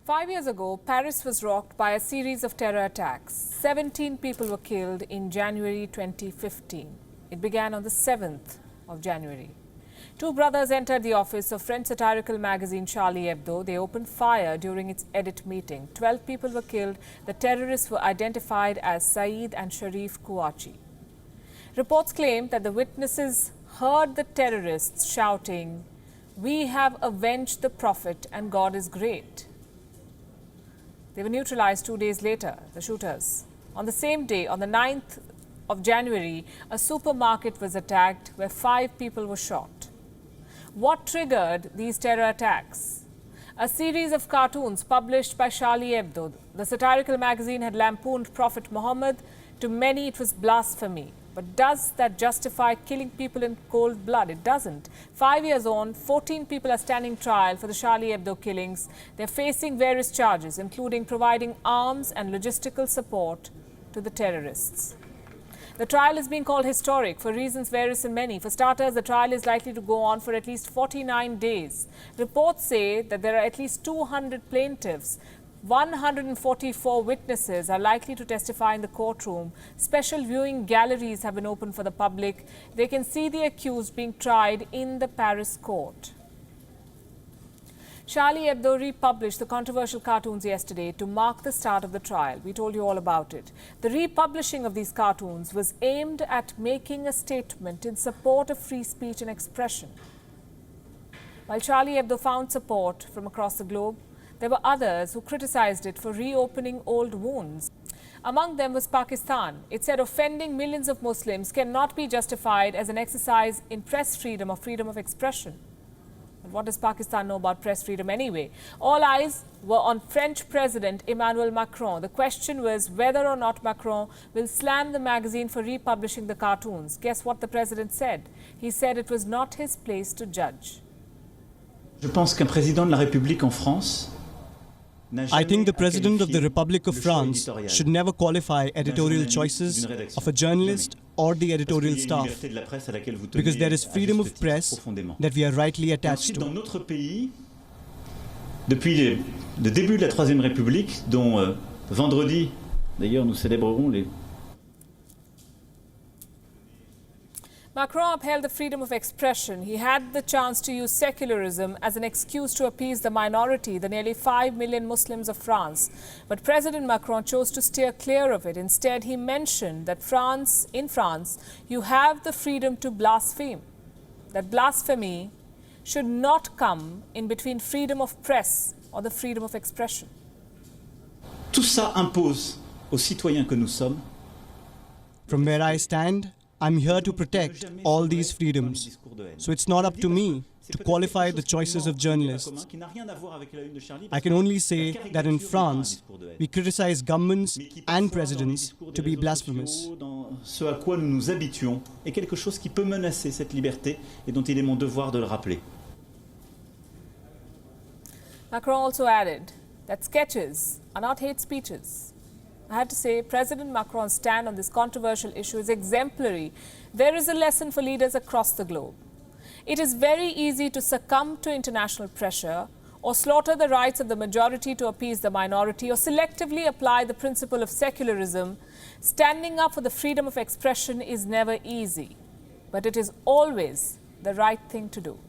5 years ago, Paris was rocked by a series of terror attacks. 17 people were killed in January 2015. It began on the 7th of January. Two brothers entered the office of French satirical magazine Charlie Hebdo. They opened fire during its edit meeting. 12 people were killed. The terrorists were identified as Saeed and Sharif Kouachi. Reports claim that the witnesses heard the terrorists shouting, "We have avenged the Prophet and God is great." They were neutralized 2 days later, the shooters. On the same day, on the 9th of January, a supermarket was attacked where 5 people were shot. What triggered these terror attacks? A series of cartoons published by Charlie Hebdo. The satirical magazine had lampooned Prophet Muhammad. To many, it was blasphemy. But does that justify killing people in cold blood? It doesn't. 5 years on, 14 people are standing trial for the Charlie Hebdo killings. They're facing various charges, including providing arms and logistical support to the terrorists. The trial is being called historic for reasons various and many. For starters, the trial is likely to go on for at least 49 days. Reports say that there are at least 200 plaintiffs. 144 witnesses are likely to testify in the courtroom. Special viewing galleries have been opened for the public. They can see the accused being tried in the Paris court. Charlie Hebdo republished the controversial cartoons yesterday to mark the start of the trial. We told you all about it. The republishing of these cartoons was aimed at making a statement in support of free speech and expression. While Charlie Hebdo found support from across the globe, there were others who criticized it for reopening old wounds. Among them was Pakistan. It said offending millions of Muslims cannot be justified as an exercise in press freedom or freedom of expression. But what does Pakistan know about press freedom anyway? All eyes were on French President Emmanuel Macron. The question was whether or not Macron will slam the magazine for republishing the cartoons. Guess what the president said? He said it was not his place to judge. Je pense qu'un président de la République en France I think the President of the Republic of France should never qualify editorial choices of a journalist or the editorial staff, because there is freedom of press that we are rightly attached Dans to. notre pays, depuis le début de la Troisième République, dont vendredi, d'ailleurs, nous célébrerons les... Macron upheld the freedom of expression. He had the chance to use secularism as an excuse to appease the minority, the nearly 5 million Muslims of France. But President Macron chose to steer clear of it. Instead, he mentioned that in France, you have the freedom to blaspheme. That blasphemy should not come in between freedom of press or the freedom of expression. Tout ça impose aux citoyens que nous sommes From where I stand, I'm here to protect all these freedoms. So it's not up to me to qualify the choices of journalists. I can only say that in France, we criticize governments and presidents to be blasphemous. Ce à quoi nous nous habituons est quelque chose qui peut menacer cette liberté et dont il est mon devoir de le rappeler. Macron also added that sketches are not hate speeches. I had to say, President Macron's stand on this controversial issue is exemplary. There is a lesson for leaders across the globe. It is very easy to succumb to international pressure or slaughter the rights of the majority to appease the minority or selectively apply the principle of secularism. Standing up for the freedom of expression is never easy, but it is always the right thing to do.